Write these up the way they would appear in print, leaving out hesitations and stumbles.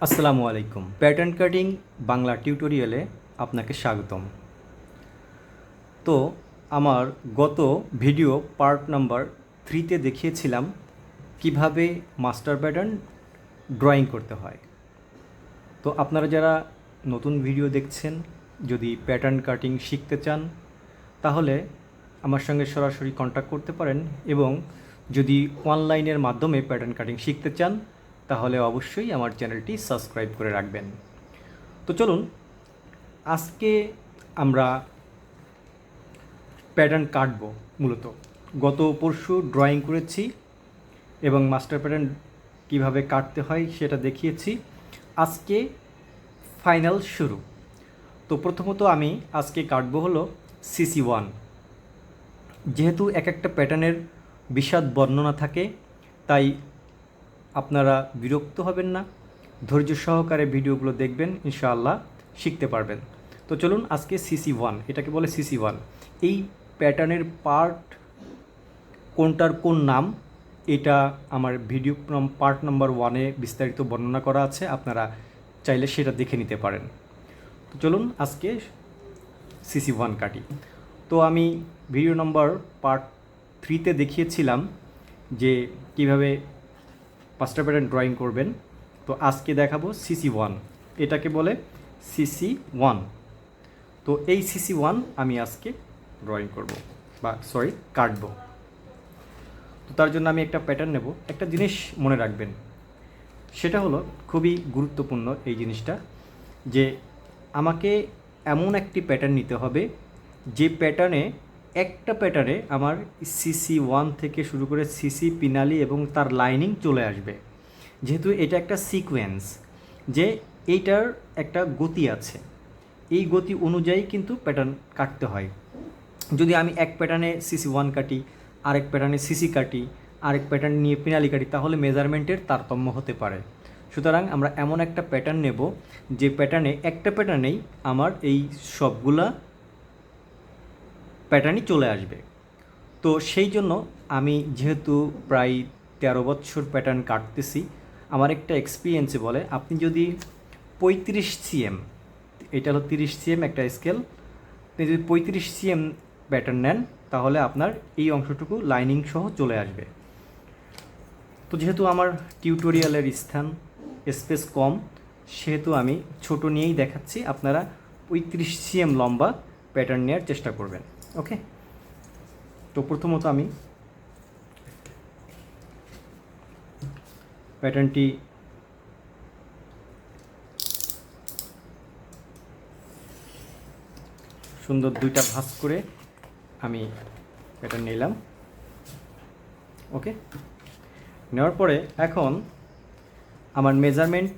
আসসালামুআলাইকুম। Pattern cutting Bangla টিউটোরিয়ালে আপনাকে স্বাগতম। তো আমার গত ভিডিও পার্ট নাম্বার 3তে দেখিয়েছিলাম কিভাবে মাস্টার প্যাটার্ন ড্রয়িং করতে হয়। তো আপনারা যারা নতুন ভিডিও দেখছেন, যদি প্যাটার্ন কাটিং শিখতে চান তাহলে আমার সঙ্গে সরাসরি কন্ট্যাক্ট করতে পারেন, এবং যদি অনলাইনের মাধ্যমে প্যাটার্ন কাটিং শিখতে চান তাহলে অবশ্যই আমার চ্যানেলটি সাবস্ক্রাইব করে রাখবেন। তো চলুন আজকে আমরা প্যাটার্ন কাটবো। মূলত গত পরশু ড্রয়িং করেছি এবং মাস্টার প্যাটার্ন কীভাবে কাটতে হয় সেটা দেখিয়েছি। আজকে ফাইনাল শুরু। তো প্রথমত আমি আজকে কাটবো হলো CC1। যেহেতু এক একটা প্যাটার্নের বিশদ বর্ণনা থাকে, তাই আপনারা বিরক্ত হবেন না, ধৈর্য সহকারে ভিডিওগুলো দেখবেন, ইনশাআল্লাহ শিখতে পারবেন। তো চলুন আজকে CC1, এটাকে বলে CC1। এই প্যাটার্নের পার্ট কোনটার কোন নাম, এটা আমার ভিডিও পার্ট নাম্বার 1-এ বিস্তারিত বর্ণনা করা আছে, আপনারা চাইলে সেটা দেখে নিতে পারেন। তো চলুন আজকে CC1 কাটি। তো আমি ভিডিও নাম্বার পার্ট 3তে দেখিয়েছিলাম যে কিভাবে মাস্টার প্যাটার্ন ড্রয়িং করবেন। তো আজকে দেখাবো CC1, এটাকে বলে CC1। তো এই CC1 আমি আজকে ড্রয়িং করব, কাটবো। তো তার জন্য আমি একটা প্যাটার্ন নেব। একটা জিনিস মনে রাখবেন, সেটা হলো খুবই গুরুত্বপূর্ণ এই জিনিসটা, যে আমাকে এমন একটি প্যাটার্ন নিতে হবে যে একটা প্যাটার্নে আমার CC1 থেকে শুরু করে CC পিনালি এবং তার লাইনিং চলে আসবে। যেহেতু এটা একটা সিকোয়েন্স, যে এইটার একটা গতি আছে, এই গতি অনুযায়ী কিন্তু প্যাটার্ন কাটতে হয়। যদি আমি এক প্যাটার্নে CC1 কাটি, আরেক প্যাটার্নে CC কাটি, আরেক প্যাটার্ন নিয়ে পিনালি কাটি, তাহলে মেজারমেন্টের তারতম্য হতে পারে। সুতরাং আমরা এমন একটা প্যাটার্ন নেব যে একটা প্যাটার্নেই আমার এই সবগুলা প্যাটার্নই চলে আসবে। তো সেই জন্য আমি যেহেতু প্রায় 13 বছর প্যাটার্ন কাটতেছি, আমার একটা এক্সপিরিয়েন্সে বলে আপনি যদি 35 cm, এটা হলো 30 cm একটা স্কেল, আপনি যদি 35 cm প্যাটার্ন নেন তাহলে আপনার এই অংশটুকু লাইনিং সহ চলে আসবে। তো যেহেতু আমার টিউটোরিয়ালের স্পেস কম, সেহেতু আমি ছোট নিয়েই দেখাচ্ছি। আপনারা 35 cm লম্বা প্যাটার্ন নেওয়ার চেষ্টা করবেন। ওকে, তো প্রথমত আমি প্যাটার্নটি সুন্দর দুইটা ভাঁজ করে আমি প্যাটার্ন নিলাম। ওকে, নেওয়ার পরে এখন আমার মেজারমেন্ট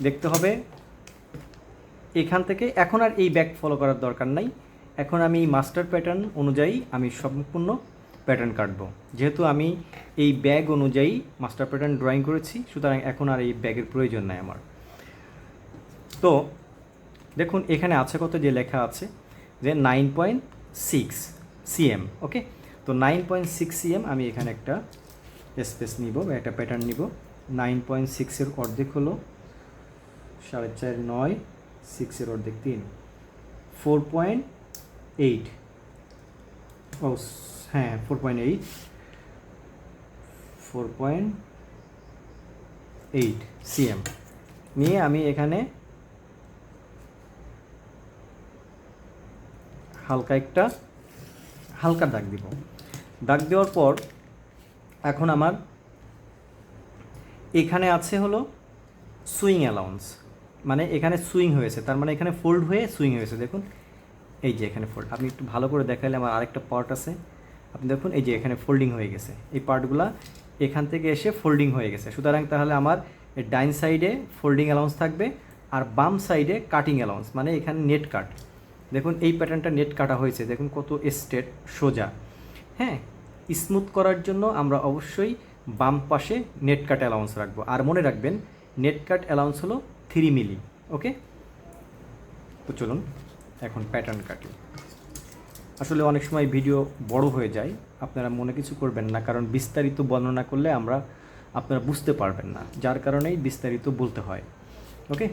দেখতে হবে এখান থেকে। এখন আর এই ব্যাক ফলো করার দরকার নাই, এখন আমি মাস্টার প্যাটার্ন অনুযায়ী আমি সম্পূর্ণ প্যাটার্ন কাটব। যেহেতু আমি এই ব্যাগ অনুযায়ী মাস্টার প্যাটার্ন ড্রয়িং করেছি, সুতরাং এখন আর এই ব্যাগের প্রয়োজন নাই আমার। তো দেখুন এখানে আছে কত, যে লেখা আছে যে 9.6 cm। ওকে, তো 9.6 cm আমি এখানে একটা স্পেস নিব বা একটা প্যাটার্ন নিব। 9.6-এর অর্ধেক হলো 4.5, 9, 6-এর অর্ধেক 3, 4.8। ও হ্যাঁ, 4.8 cm নিয়ে আমি এখানে হালকা দাগ দিব। দাগ দেওয়ার পর এখন আমার এখানে আছে হলো সুইং অ্যালাউন্স, মানে এখানে সুইং হয়েছে, তার মানে এখানে ফোল্ড হয়ে সুইং হয়েছে। দেখুন এই যে এখানে ফোল্ড, আপনি একটু ভালো করে দেখালে আমার আরেকটা পার্ট আছে, আপনি দেখুন এই যে এখানে ফোল্ডিং হয়ে গেছে, এই পার্টগুলা এখান থেকে এসে ফোল্ডিং হয়ে গেছে। সুতরাং তাহলে আমার ডাইন সাইডে ফোল্ডিং অ্যালাউন্স থাকবে আর বাম সাইডে কাটিং অ্যালাউন্স, মানে এখানে নেট কাট। দেখুন এই প্যাটার্নটা নেট কাটা হয়েছে, দেখুন কত স্ট্রেট সোজা। হ্যাঁ, স্মুথ করার জন্য আমরা অবশ্যই বাম পাশে নেট কাট অ্যালাউন্স রাখবো। আর মনে রাখবেন নেট কাট অ্যালাউন্স হলো 3 মিলি। ওকে, তো চলুন এখন প্যাটার্ন কাটি। আসলে অনেক সময় ভিডিও বড় হয়ে যায়, আপনারা মনে কিছু করবেন না, কারণ বিস্তারিত বর্ণনা করলে আপনারা বুঝতে পারবেন না, যার কারণেই বিস্তারিত বলতে হয়। ওকে,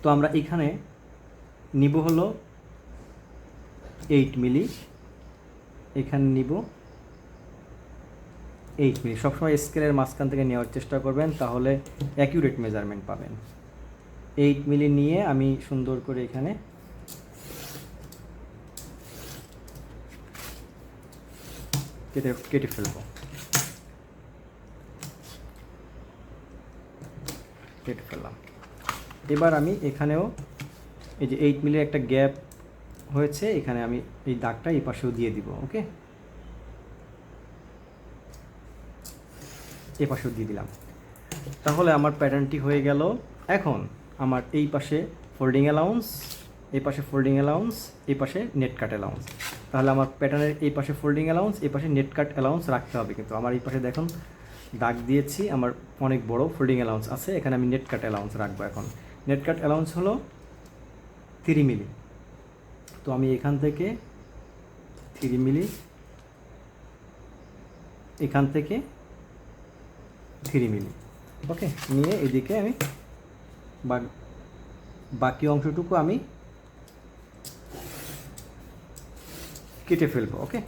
তো আমরা এখানে নিব হলো 8 মিলি, এখানে নিব 8 মিলি। সবসময় স্কেলের মাঝখান থেকে নেওয়ার চেষ্টা করবেন, তাহলে অ্যাকিউরেট মেজারমেন্ট পাবেন। 8 মিলি নিয়ে আমি সুন্দর করে এখানে কেটে ফেলবো। কেটে ফেললাম। এবার আমি এখানেও এই যে 8 মিলির একটা গ্যাপ হয়েছে, এখানে আমি এই দাগটা এই পাশেও দিয়ে দিব। ওকে, এই পাশেও দিয়ে দিলাম। তাহলে আমার প্যাটার্নটি হয়ে গেল। এখন আমার এই পাশে ফোল্ডিং অ্যালাউন্স, এই পাশে ফোল্ডিং অ্যালাউন্স, এই পাশে নেট কাট অ্যালাউন্স। তাহলে আমার প্যাটার্নের এই পাশে ফোল্ডিং অ্যালাউন্স, এই পাশে নেট কাট অ্যালাউন্স রাখতে হবে। কিন্তু আমার এই পাশে দেখুন দাগ দিয়েছি, আমার অনেক বড় ফোল্ডিং অ্যালাউন্স আছে, এখানে আমি নেট কাট অ্যালাউন্স রাখবো। এখন নেট কাট অ্যালাউন্স হলো 3 মিলি। তো আমি এখান থেকে 3 মিলি, এখান থেকে 3 মিলি, ওকে, নিয়ে এদিকে আমি বাকি অংশটুকু আমি কেটে ফেলবো। ওকে,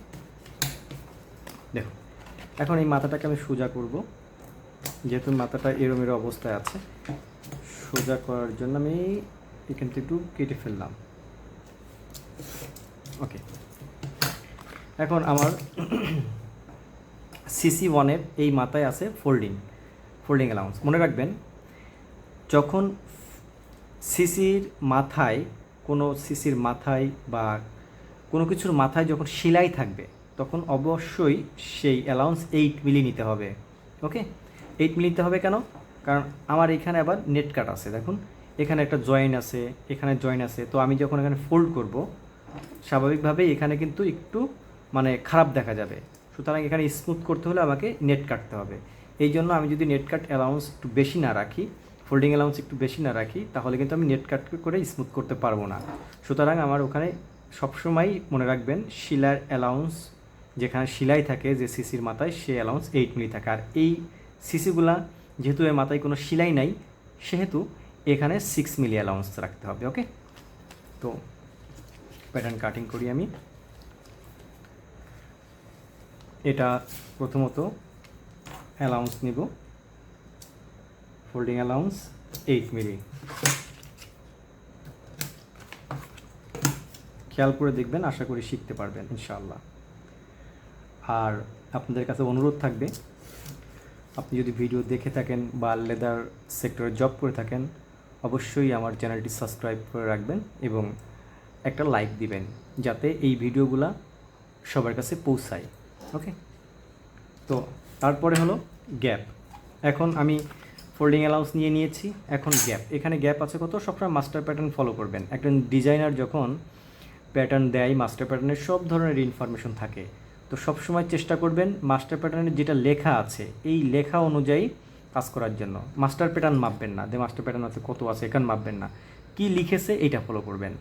দেখো এখন এই মাথাটাকে আমি সোজা করব, যেহেতু মাথাটা এরোমেরো অবস্থায় আছে। সোজা করার জন্য আমি এখান থেকে একটু কেটে ফেললাম। ওকে, এখন আমার CC1-এর এই মাথায় আছে ফোল্ডিং অ্যালাউন্স। মনে রাখবেন, যখন সিসির মাথায় বা কোনো কিছুর মাথায় যখন সেলাই থাকবে, তখন অবশ্যই সেই অ্যালাউন্স 8 মিলি নিতে হবে। ওকে, 8 মিলি নিতে হবে কেন? কারণ আমার এখানে আবার নেট কাট আছে। দেখুন এখানে একটা জয়েন আছে, এখানে জয়েন আছে। তো আমি যখন এখানে ফোল্ড করব, স্বাভাবিকভাবেই এখানে কিন্তু একটু মানে খারাপ দেখা যাবে। সুতরাং এখানে স্মুথ করতে হলে আমাকে নেট কাটতে হবে। এই জন্য আমি যদি নেট কাট অ্যালাউন্স একটু বেশি না রাখি, ফোল্ডিং অ্যালাউন্স একটু বেশি না রাখি, তাহলে কিন্তু আমি নেট কাট করে স্মুথ করতে পারবো না। সুতরাং আমার ওখানে সবসময় মনে রাখবেন, শিলার অ্যালাউন্স, যেখানে সেলাই থাকে যে সিসির মাথায়, সে অ্যালাউন্স 8 মিলি থাকে। আর এই সিসিগুলা যেহেতু এর মাথায় কোনো সেলাই নাই, সেহেতু এখানে 6 মিলি অ্যালাউন্স রাখতে হবে। ওকে, তো প্যাটার্ন কাটিং করি আমি। এটা প্রথমত অ্যালাউন্স নিব, ফোল্ডিং অ্যালাউন্স 8 মিলি। খেয়াল করে দেখবেন, আশা করি শিখতে পারবেন ইনশাআল্লাহ। আর আপনাদের কাছে অনুরোধ থাকবে, আপনি যদি ভিডিও দেখে থাকেন বা লেদার সেক্টরে জব করে থাকেন, অবশ্যই আমার চ্যানেলটি সাবস্ক্রাইব করে রাখবেন এবং একটা লাইক দিবেন, যাতে এই ভিডিওগুলা সবার কাছে পৌঁছায়। ওকে, তো তারপরে হলো গ্যাপ। এখন আমি ফোল্ডিং অ্যালাউন্স নিয়ে নিয়েছি। এখন গ্যাপ, এখানে গ্যাপ আছে কত? সবসময় মাস্টার প্যাটার্ন ফলো করবেন। একজন ডিজাইনার যখন প্যাটার্ন দেয়, মাস্টার প্যাটার্নের সব ধরনের ইনফরমেশন থাকে। তো সবসময় চেষ্টা করবেন মাস্টার প্যাটার্নে যেটা লেখা আছে, এই লেখা অনুযায়ী কাজ করার জন্য। মাস্টার প্যাটার্ন মাপবেন না, যে মাস্টার প্যাটার্ন আছে কত আছে এখানে মাপবেন না, কি লিখেছে এইটা ফলো করবেন।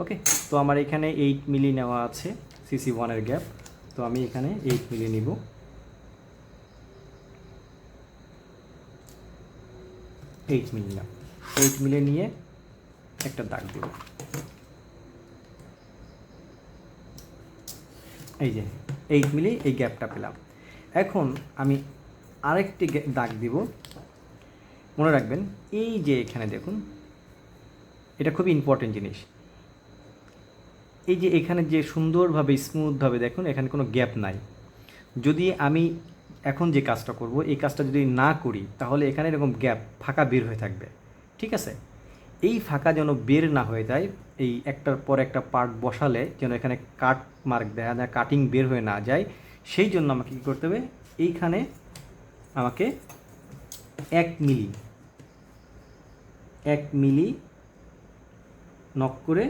ওকে, তো আমার এখানে 8 মিলি নেওয়া আছে CC1-এর গ্যাপ। তো আমি এখানে 8 মিলি নিব। 8 মিলি না, 8 মিলি নিয়ে একটা দাগ দেব। এই যে 8 মিলি এই গ্যাপটা পেলাম। এখন আমি আরেকটি দাগ দিব। মনে রাখবেন, এই যে এখানে দেখুন, এটা খুবই ইম্পর্টেন্ট জিনিস। এই যে এখানে যে সুন্দরভাবে স্মুথভাবে দেখুন, এখানে কোনো গ্যাপ নাই। যদি আমি এখন যে কাজটা করব, এই কাজটা যদি না করি, তাহলে এখানে এরকম গ্যাপ ফাঁকা বের হয়ে থাকবে। ঠিক আছে, এই ফাঁকা যেন বের না হয়ে যায়, এই একটার পর একটা পার্ট বসালে যেন এখানে কাট মার্ক দেখা যায়, কাটিং বের হয়ে না যায়, সেই জন্য আমাকে কী করতে হবে, এইখানে আমাকে 1 মিলি নক করে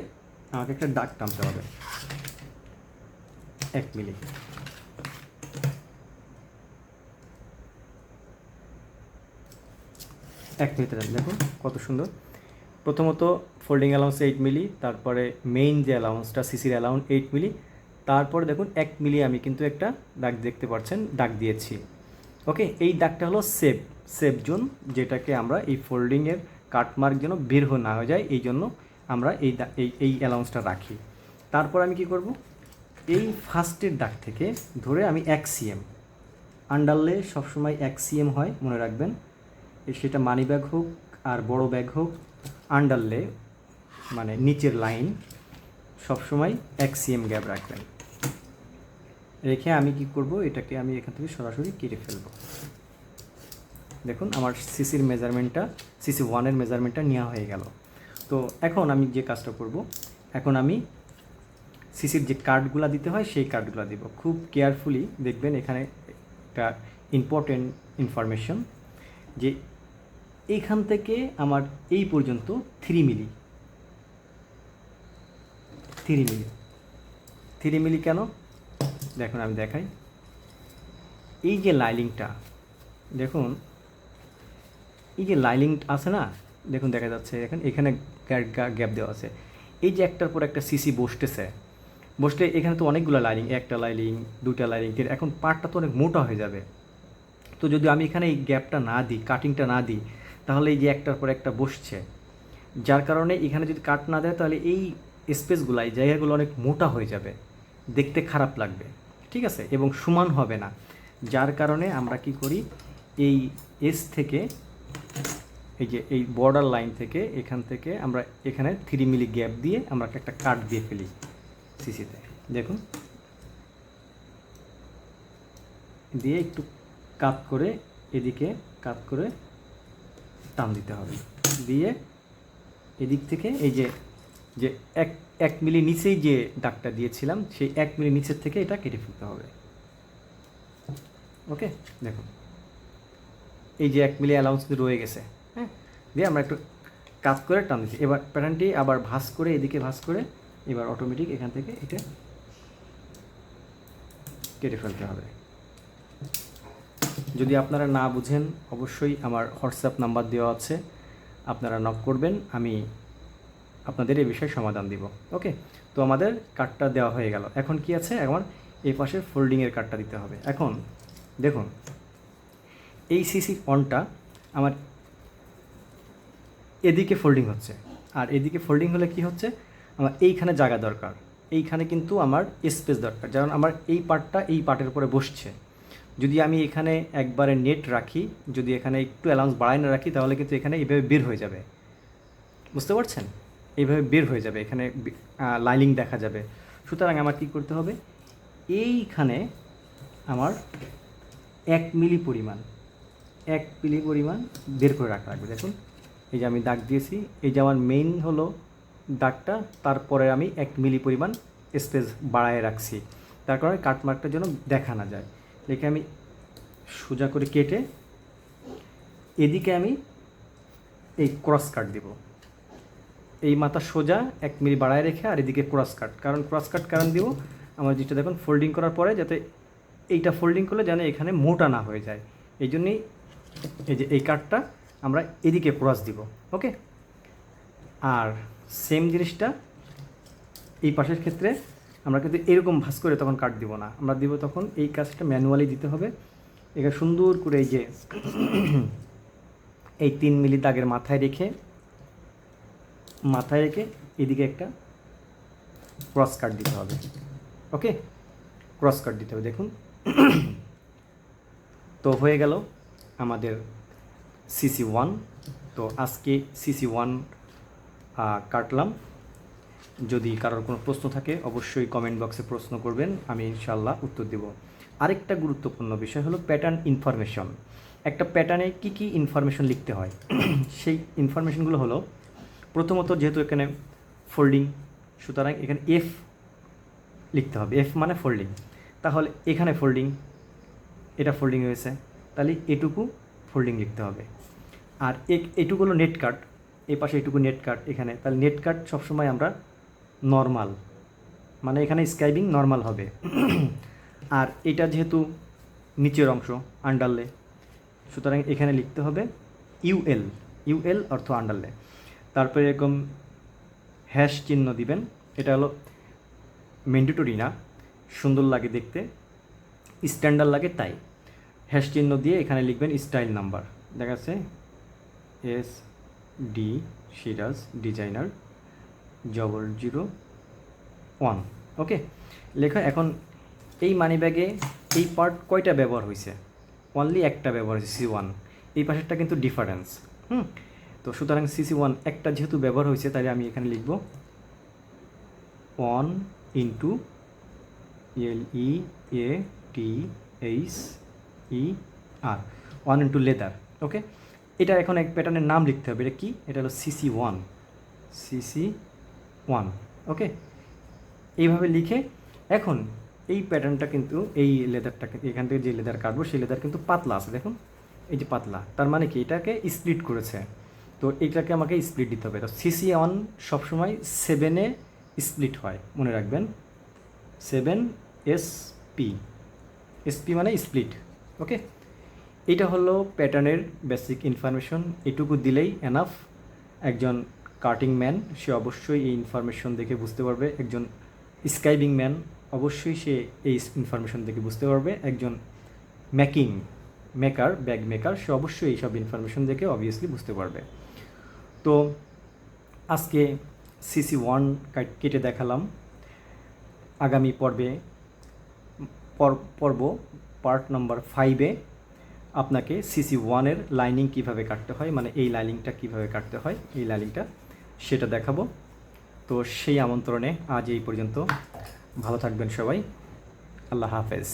আমাকে একটা দাগ টানতে হবে। 1 মিলি। দেখুন কত সুন্দর। প্রথমত ফোল্ডিং অ্যালাউন্স 8 মিলি, তারপরে মেইন যে অ্যালাউন্সটা সিসির অ্যালাউন্স 8 মিলি, তারপরে দেখুন 1 মিলি আমি কিন্তু একটা দাগ দেখতে পাচ্ছেন, দাগ দিয়েছি। ওকে, এই দাগটা হলো সেভ জোন, যেটাকে আমরা এই ফোল্ডিংয়ের কাটমার্ক যেন বের না হয়ে যায়, এই জন্য আমরা এই অ্যালাউন্সটা রাখি। তারপর আমি কি করব, এই ফার্স্টের দাগ থেকে ধরে আমি 1 cm, আন্ডারলে সবসময় 1 cm হয়, মনে রাখবেন। সেটা মানি ব্যাগ হোক আর বড় ব্যাগ হোক, আন্ডারলে মানে নিচের লাইন সবসময় 1 cm গ্যাপ রাখবেন। রেখে আমি কি করব, এটাকে আমি এখান থেকে সরাসরি কেটে ফেলব। দেখুন আমার সিসির মেজারমেন্টটা, সিসি 1-এর মেজারমেন্টটা নেওয়া হয়ে গেল। তো এখন আমি যে কাজটা করব, এখন আমি সিসির যে কার্ডগুলো দিতে হয় সেই কার্ডগুলো দিব। খুব কেয়ারফুলি দেখবেন, এখানে একটা ইম্পর্টেন্ট ইনফরমেশন, যে এইখান থেকে আমার এই পর্যন্ত 3 মিলি। 3 মিলি কেন দেখুন, আমি দেখাই। এই যে লাইলিংটা দেখুন, এই যে লাইলিং আছে না, দেখুন দেখা যাচ্ছে এখানে গ্যাপ দেওয়া আছে। এই যে একটার পর একটা সিসি বসলে এখানে তো অনেকগুলো লাইলিং, একটা লাইলিং, দুটা লাইলিং, এখন পার্টটা তো অনেক মোটা হয়ে যাবে। তো যদি আমি এখানে এই গ্যাপটা না দিই, কাটিংটা না দিই, তাহলে এই যে একটার পর একটা বসছে, যার কারণে এখানে যদি কাট না দেয় তাহলে এই স্পেসগুলো, এই জায়গাগুলো অনেক মোটা হয়ে যাবে, দেখতে খারাপ লাগবে, ঠিক আছে, এবং সমান হবে না। যার কারণে আমরা কি করি, এই এস থেকে এই যে এই বর্ডার লাইন থেকে এখান থেকে আমরা এখানে 3 মিলি গ্যাপ দিয়ে আমরা একটা কাট দিয়ে ফেলি সিসিতে। দেখুন দিয়ে একটু কাট করে এদিকে কাট করে টান দিতে হবে, দিয়ে এদিক থেকে এই যে যে এক মিলি নিচেই যে দাগটা দিয়েছিলাম সেই 1 মিলি নিচের থেকে এটা কেটে ফেলতে হবে। ওকে, দেখুন এই যে 1 মিলি অ্যালাউন্স রয়ে গেছে, হ্যাঁ, দিয়ে আমরা একটু কাজ করে টান দিচ্ছি। এবার প্যাটার্নটি আবার ভাঁজ করে এদিকে ভাঁজ করে এবার অটোমেটিক এখান থেকে এটা কেটে ফেলতে হবে। যদি আপনারা না বুঝেন অবশ্যই আমার হোয়াটসঅ্যাপ নাম্বার দেওয়া আছে, আপনারা নক করবেন, আমি আপনাদের এই বিষয়ে সমাধান দিব। ওকে, তো আমাদের কাটটা দেওয়া হয়ে গেল। এখন কি আছে, এখন এই পাশের ফোল্ডিংয়ের কাটটা দিতে হবে। এখন দেখুন এই সিসি অনটা আমার এদিকে ফোল্ডিং হচ্ছে, আর এদিকে ফোল্ডিং হলে কি হচ্ছে, আমার এইখানে জায়গা দরকার, এইখানে কিন্তু আমার স্পেস দরকার, কারণ আমার এই পার্টটা এই পার্টের উপরে বসছে। যদি আমি এখানে একবারে নেট রাখি, যদি এখানে একটু অ্যালাউন্স বাড়ায় না রাখি, তাহলে কিন্তু এখানে এইভাবে বের হয়ে যাবে, বুঝতে পারছেন, এইভাবে বের হয়ে যাবে, এখানে লাইলিং দেখা যাবে। সুতরাং আমার কি করতে হবে, এইখানে আমার 1 মিলি পরিমাণ বের করে রাখা লাগবে। দেখুন এই যে আমি দাগ দিয়েছি, এই যে আমার মেইন হলো দাগটা, তারপরে আমি 1 মিলি পরিমাণ স্পেস বাড়ায় রাখছি, তার কারণে কাটমার্কটার জন্য দেখা না যায়। দেখে আমি সোজা করে কেটে এদিকে আমি এই ক্রস কাট দিব, এই মাথা সোজা 1 মিলি বাড়ায় রেখে, আর এদিকে ক্রস কাট। কারণ ক্রস কাট কারণ দিব, আমার যেটা দেখুন ফোল্ডিং করার পরে যাতে এইটা ফোল্ডিং করলে যেন এখানে মোটা না হয়ে যায়, এই জন্যই এই যে এই কাটটা আমরা এদিকে ক্রস দিব। ওকে, আর সেম জিনিসটা এই পাশের ক্ষেত্রে আমরা কিন্তু এরকম ভাঁজ করে তখন কাট দিব না, আমরা দিব তখন এই কাজটা ম্যানুয়ালি দিতে হবে। এখানে সুন্দর করে এই যে এই 3 মিলি দাগের মাথায় রেখে এদিকে একটা ক্রস কাট দিতে হবে। ওকে, ক্রস কাট দিতে হবে। দেখুন তো হয়ে গেল আমাদের সিসি 1। তো আজকে সিসি 1 কাটলাম। যদি কারোর কোনো প্রশ্ন থাকে অবশ্যই কমেন্ট বক্সে প্রশ্ন করবেন, আমি ইনশাল্লাহ উত্তর দেব। আরেকটা গুরুত্বপূর্ণ বিষয় হলো প্যাটার্ন ইনফরমেশন। একটা প্যাটার্নে কী কী ইনফরমেশন লিখতে হয় সেই ইনফরমেশনগুলো হলো, প্রথমত যেহেতু এখানে ফোল্ডিং, সুতরাং এখানে এফ লিখতে হবে, এফ মানে ফোল্ডিং। তাহলে এখানে ফোল্ডিং, এটা ফোল্ডিং হয়েছে, তাহলে এটুকু ফোল্ডিং লিখতে হবে। আর এটুকু হলো নেট কাট, এই পাশে এটুকু নেট কাট এখানে, তাহলে নেট কাট সবসময় আমরা নর্মাল, মানে এখানে স্ক্রাইবিং নর্মাল হবে। আর এটা যেহেতু নিচের অংশ আন্ডারলে, সুতরাং এখানে লিখতে হবে ইউএল অর্থ আন্ডারলে। তারপরে এরকম হ্যাশ চিহ্ন দিবেন, এটা হলো ম্যান্ডেটরি না, সুন্দর লাগে দেখতে, স্ট্যান্ডার্ড লাগে তাই। হ্যাশ চিহ্ন দিয়ে এখানে লিখবেন স্টাইল নাম্বার, দেখা যাচ্ছে SD সিরাজ ডিজাইনার 001। ওকে, লেখা। এখন এই মানি ব্যাগে এই পার্ট কয়টা ব্যবহার হয়েছে? অনলি একটা ব্যবহার হয়েছে, CC1। এই পাশেরটা কিন্তু ডিফারেন্স। তো সুতরাং CC1 একটা যেহেতু ব্যবহার হয়েছে, তাহলে আমি এখানে লিখব 1 ইন্টু LEATHER, 1 ইন্টু লেদার। ওকে, এটা এখন এক প্যাটার্নের নাম লিখতে হবে। এটা কি? এটা হলো CC1। ওকে, এইভাবে লিখে এখন এই প্যাটার্নটা কিন্তু, এই লেদারটা এখান থেকে যে লেদার কাটবো সেই লেদার কিন্তু পাতলা আছে, দেখুন এই যে পাতলা, তার মানে কি এটাকে স্প্লিট করেছে। তো এইটাকে আমাকে স্প্লিট দিতে হবে। তো CC1 সবসময় 7-এ স্প্লিট হয়, মনে রাখবেন, 7SP, SP মানে স্প্লিট। ওকে, এটা হলো প্যাটার্নের বেসিক ইনফরমেশন। এটুকু দিলেই এনাফ। একজন কাটিং ম্যান সে অবশ্যই এই ইনফরমেশন দেখে বুঝতে পারবে, একজন স্ক্রাইবিং ম্যান অবশ্যই সে এই ইনফরমেশন দেখে বুঝতে পারবে, একজন ব্যাগ মেকার সে অবশ্যই এইসব ইনফরমেশন দেখে অবভিয়াসলি বুঝতে পারবে। তো আজকে CC1 কেটে দেখালাম। আগামী পার্ট নাম্বার 5-এ আপনাকে CC1-এর লাইনিং কিভাবে কাটতে হয়, মানে এই লাইনিংটা কিভাবে কাটতে হয়, এই লাইনিংটা সেটা দেখাবো। তো সেই আমন্ত্রণে আজ এই পর্যন্ত। ভালো থাকবেন সবাই। আল্লাহ হাফেজ।